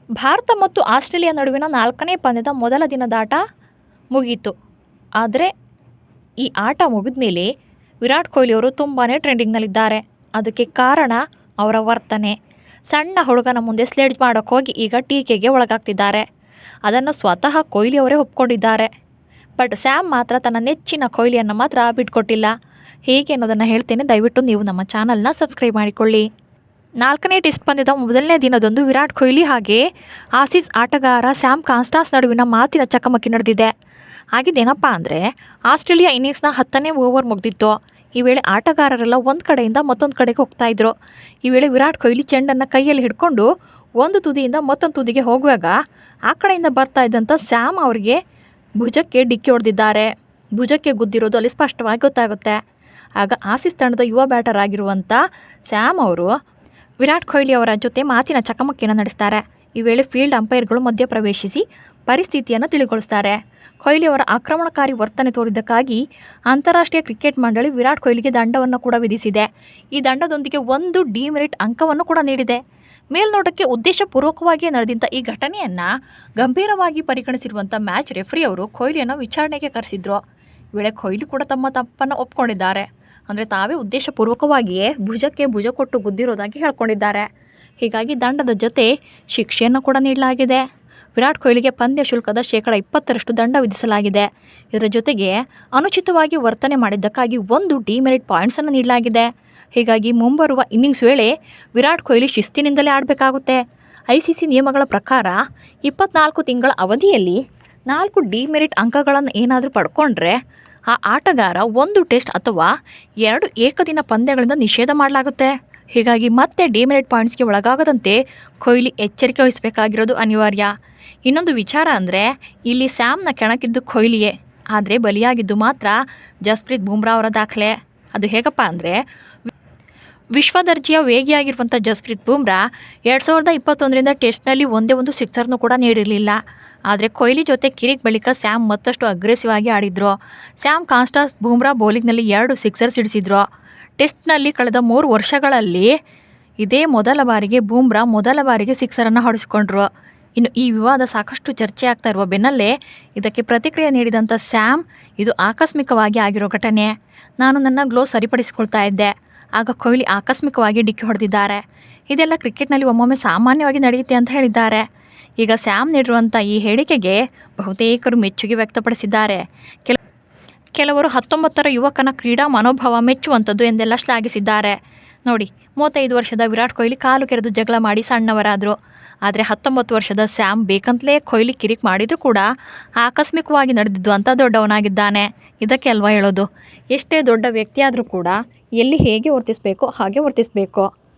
ಭಾರತ ಮತ್ತು ಆಸ್ಟ್ರೇಲಿಯಾ ನಡುವಿನ 4ನೇ ಪಂದ್ಯದ ಮೊದಲ ದಿನದಾಟ ಮುಗೀತು. ಆದರೆ ಈ ಆಟ ಮುಗಿದ ಮೇಲೆ ವಿರಾಟ್ ಕೊಹ್ಲಿ ಅವರು ತುಂಬಾ ಟ್ರೆಂಡಿಂಗ್ನಲ್ಲಿದ್ದಾರೆ. ಅದಕ್ಕೆ ಕಾರಣ ಅವರ ವರ್ತನೆ. ಸಣ್ಣ ಹುಡುಗನ ಮುಂದೆ ಸ್ಲೆಡ್ಜ್ ಮಾಡೋಕ್ಕೆ ಹೋಗಿ ಈಗ ಟೀಕೆಗೆ ಒಳಗಾಗ್ತಿದ್ದಾರೆ. ಅದನ್ನು ಸ್ವತಃ ಕೊಹ್ಲಿ ಅವರೇ ಒಪ್ಕೊಂಡಿದ್ದಾರೆ. ಬಟ್ ಸ್ಯಾಮ್ ಮಾತ್ರ ತನ್ನ ನೆಚ್ಚಿನ ಕೊಹ್ಲಿಯನ್ನು ಮಾತ್ರ ಬಿಟ್ಕೊಟ್ಟಿಲ್ಲ. ಹೇಗೆ ಅನ್ನೋದನ್ನು ಹೇಳ್ತೇನೆ, ದಯವಿಟ್ಟು ನೀವು ನಮ್ಮ ಚಾನಲ್ನ ಸಬ್ಸ್ಕ್ರೈಬ್ ಮಾಡಿಕೊಳ್ಳಿ. 4ನೇ ಟೆಸ್ಟ್ ಪಂದ್ಯದ ಮೊದಲನೇ ದಿನದಂದು ವಿರಾಟ್ ಕೊಹ್ಲಿ ಹಾಗೆ ಆಸೀಸ್ ಆಟಗಾರ ಸ್ಯಾಮ್ ಕಾನ್ಸ್ಟಾಸ್ ನಡುವಿನ ಮಾತಿನ ಚಕಮಕಿ ನಡೆದಿದೆ. ಆಗಿದ್ದೇನಪ್ಪ ಅಂದರೆ, ಆಸ್ಟ್ರೇಲಿಯಾ ಇನ್ನಿಂಗ್ಸ್ನ 10ನೇ ಓವರ್ ಮುಗಿದಿತ್ತು. ಈ ವೇಳೆ ಆಟಗಾರರೆಲ್ಲ ಒಂದು ಕಡೆಯಿಂದ ಮತ್ತೊಂದು ಕಡೆಗೆ ಹೋಗ್ತಾಯಿದ್ರು. ಈ ವೇಳೆ ವಿರಾಟ್ ಕೊಹ್ಲಿ ಚೆಂಡನ್ನು ಕೈಯಲ್ಲಿ ಹಿಡ್ಕೊಂಡು ಒಂದು ತುದಿಯಿಂದ ಮತ್ತೊಂದು ತುದಿಗೆ ಹೋಗುವಾಗ ಆ ಕಡೆಯಿಂದ ಬರ್ತಾ ಇದ್ದಂಥ ಸ್ಯಾಮ್ ಅವರಿಗೆ ಭುಜಕ್ಕೆ ಡಿಕ್ಕಿ ಹೊಡೆದಿದ್ದಾರೆ. ಭುಜಕ್ಕೆ ಗುದ್ದಿರೋದು ಅಲ್ಲಿ ಸ್ಪಷ್ಟವಾಗಿ ಗೊತ್ತಾಗುತ್ತೆ. ಆಗ ಆಸೀಸ್ ತಂಡದ ಯುವ ಬ್ಯಾಟರ್ ಆಗಿರುವಂಥ ಸ್ಯಾಮ್ ಅವರು ವಿರಾಟ್ ಕೊಹ್ಲಿ ಅವರ ಜೊತೆ ಮಾತಿನ ಚಕಮಕಿಯನ್ನು ನಡೆಸ್ತಾರೆ. ಈ ವೇಳೆ ಫೀಲ್ಡ್ ಅಂಪೈರ್ಗಳು ಮಧ್ಯಪ್ರವೇಶಿಸಿ ಪರಿಸ್ಥಿತಿಯನ್ನು ತಿಳಿಗೊಳಿಸ್ತಾರೆ. ಕೊಹ್ಲಿ ಅವರ ಆಕ್ರಮಣಕಾರಿ ವರ್ತನೆ ತೋರಿದ್ದಕ್ಕಾಗಿ ಅಂತಾರಾಷ್ಟ್ರೀಯ ಕ್ರಿಕೆಟ್ ಮಂಡಳಿ ವಿರಾಟ್ ಕೊಹ್ಲಿಗೆ ದಂಡವನ್ನು ಕೂಡ ವಿಧಿಸಿದೆ. ಈ ದಂಡದೊಂದಿಗೆ 1 ಡಿಮೆರಿಟ್ ಅಂಕವನ್ನು ಕೂಡ ನೀಡಿದೆ. ಮೇಲ್ನೋಟಕ್ಕೆ ಉದ್ದೇಶಪೂರ್ವಕವಾಗಿಯೇ ನಡೆದಂಥ ಈ ಘಟನೆಯನ್ನು ಗಂಭೀರವಾಗಿ ಪರಿಗಣಿಸಿರುವಂಥ ಮ್ಯಾಚ್ ರೆಫ್ರಿ ಅವರು ಕೊಹ್ಲಿಯನ್ನು ವಿಚಾರಣೆಗೆ ಕರೆಸಿದ್ರು. ಈ ವೇಳೆ ಕೊಹ್ಲಿ ಕೂಡ ತಮ್ಮ ತಪ್ಪನ್ನು ಒಪ್ಕೊಂಡಿದ್ದಾರೆ. ಅಂದರೆ ತಾವೇ ಉದ್ದೇಶಪೂರ್ವಕವಾಗಿಯೇ ಭುಜಕ್ಕೆ ಭುಜ ಕೊಟ್ಟು ಗುದ್ದಿರೋದಾಗಿ ಹೇಳ್ಕೊಂಡಿದ್ದಾರೆ. ಹೀಗಾಗಿ ದಂಡದ ಜೊತೆ ಶಿಕ್ಷೆಯನ್ನು ಕೂಡ ನೀಡಲಾಗಿದೆ. ವಿರಾಟ್ ಕೊಹ್ಲಿಗೆ ಪಂದ್ಯ ಶುಲ್ಕದ 20% ದಂಡ ವಿಧಿಸಲಾಗಿದೆ. ಇದರ ಜೊತೆಗೆ ಅನುಚಿತವಾಗಿ ವರ್ತನೆ ಮಾಡಿದ್ದಕ್ಕಾಗಿ 1 ಡಿಮೆರಿಟ್ ಪಾಯಿಂಟ್ಸನ್ನು ನೀಡಲಾಗಿದೆ. ಹೀಗಾಗಿ ಮುಂಬರುವ ಇನ್ನಿಂಗ್ಸ್ ವೇಳೆ ವಿರಾಟ್ ಕೊಹ್ಲಿ ಶಿಸ್ತಿನಿಂದಲೇ ಆಡಬೇಕಾಗುತ್ತೆ. ICC ನಿಯಮಗಳ ಪ್ರಕಾರ 24 ತಿಂಗಳ ಅವಧಿಯಲ್ಲಿ 4 ಡಿಮೆರಿಟ್ ಅಂಕಗಳನ್ನು ಏನಾದರೂ ಪಡ್ಕೊಂಡ್ರೆ ಆ ಆಟಗಾರ 1 ಟೆಸ್ಟ್ ಅಥವಾ 2 ಏಕದಿನ ಪಂದ್ಯಗಳಿಂದ ನಿಷೇಧ ಮಾಡಲಾಗುತ್ತೆ. ಹೀಗಾಗಿ ಮತ್ತೆ ಡಿಮೆರಿಟ್ ಪಾಯಿಂಟ್ಸ್ಗೆ ಒಳಗಾಗದಂತೆ ಕೊಹ್ಲಿ ಎಚ್ಚರಿಕೆ ವಹಿಸಬೇಕಾಗಿರೋದು ಅನಿವಾರ್ಯ. ಇನ್ನೊಂದು ವಿಚಾರ ಅಂದರೆ, ಇಲ್ಲಿ ಸ್ಯಾಮ್ನ ಕೆಣಕಿದ್ದು ಕೊಹ್ಲಿಯೇ, ಆದರೆ ಬಲಿಯಾಗಿದ್ದು ಮಾತ್ರ ಜಸ್ಪ್ರೀತ್ ಬುಮ್ರಾ ಅವರ ದಾಖಲೆ. ಅದು ಹೇಗಪ್ಪ ಅಂದರೆ, ವಿಶ್ವದರ್ಜೆಯ ವೇಗಿಯಾಗಿರುವಂಥ ಜಸ್ಪ್ರೀತ್ ಬುಮ್ರಾ 2021ರಿಂದ ಟೆಸ್ಟ್ನಲ್ಲಿ ಒಂದೇ ಒಂದು ಸಿಕ್ಸರ್ನೂ ಕೂಡ ನೀಡಿರಲಿಲ್ಲ. ಆದರೆ ಕೊಹ್ಲಿ ಜೊತೆ ಕಿರಿಕ್ ಬಳಿಕ ಸ್ಯಾಮ್ ಮತ್ತಷ್ಟು ಅಗ್ರೆಸಿವ್ ಆಗಿ ಆಡಿದ್ರು. ಸ್ಯಾಮ್ ಕಾನ್ಸ್ಟಾಸ್ ಬುಮ್ರಾ ಬೌಲಿಂಗ್ನಲ್ಲಿ 2 ಸಿಕ್ಸರ್ ಸಿಡಿಸಿದ್ರು. ಟೆಸ್ಟ್ನಲ್ಲಿ ಕಳೆದ 3 ವರ್ಷಗಳಲ್ಲಿ ಇದೇ ಮೊದಲ ಬಾರಿಗೆ ಸಿಕ್ಸರನ್ನು ಹೊಡೆಸಿಕೊಂಡ್ರು. ಇನ್ನು ಈ ವಿವಾದ ಸಾಕಷ್ಟು ಚರ್ಚೆ ಆಗ್ತಾ ಇರುವ ಬೆನ್ನಲ್ಲೇ ಇದಕ್ಕೆ ಪ್ರತಿಕ್ರಿಯೆ ನೀಡಿದಂಥ ಸ್ಯಾಮ್, ಇದು ಆಕಸ್ಮಿಕವಾಗಿ ಆಗಿರೋ ಘಟನೆ. ನಾನು ನನ್ನ ಗ್ಲೋ ಸರಿಪಡಿಸಿಕೊಳ್ತಾ ಇದ್ದೆ, ಆಗ ಕೊಹ್ಲಿ ಆಕಸ್ಮಿಕವಾಗಿ ಡಿಕ್ಕಿ ಹೊಡೆದಿದ್ದಾರೆ. ಇದೆಲ್ಲ ಕ್ರಿಕೆಟ್ನಲ್ಲಿ ಒಮ್ಮೊಮ್ಮೆ ಸಾಮಾನ್ಯವಾಗಿ ನಡೆಯುತ್ತೆ ಅಂತ ಹೇಳಿದ್ದಾರೆ. ಈಗ ಸ್ಯಾಮ್ ನೀಡಿರುವಂಥ ಈ ಹೇಳಿಕೆಗೆ ಬಹುತೇಕರು ಮೆಚ್ಚುಗೆ ವ್ಯಕ್ತಪಡಿಸಿದ್ದಾರೆ. ಕೆಲವರು 19ರ ಯುವಕನ ಕ್ರೀಡಾ ಮನೋಭಾವ ಮೆಚ್ಚುವಂಥದ್ದು ಎಂದೆಲ್ಲ ಶ್ಲಾಘಿಸಿದ್ದಾರೆ. ನೋಡಿ, 35 ವರ್ಷದ ವಿರಾಟ್ ಕೊಹ್ಲಿ ಕಾಲು ಕೆರೆದು ಜಗಳ ಮಾಡಿ ಸಣ್ಣವರಾದರು. ಆದರೆ 19 ವರ್ಷದ ಸ್ಯಾಮ್ ಬೇಕಂತಲೇ ಕೊಹ್ಲಿ ಕಿರಿಕ್ ಮಾಡಿದರೂ ಕೂಡ ಆಕಸ್ಮಿಕವಾಗಿ ನಡೆದಿದ್ದು ಅಂತ ದೊಡ್ಡವನಾಗಿದ್ದಾನೆ. ಇದಕ್ಕೆ ಅಲ್ವಾ ಹೇಳೋದು, ಎಷ್ಟೇ ದೊಡ್ಡ ವ್ಯಕ್ತಿಯಾದರೂ ಕೂಡ ಎಲ್ಲಿ ಹೇಗೆ ವರ್ತಿಸಬೇಕೋ ಹಾಗೆ ವರ್ತಿಸಬೇಕು.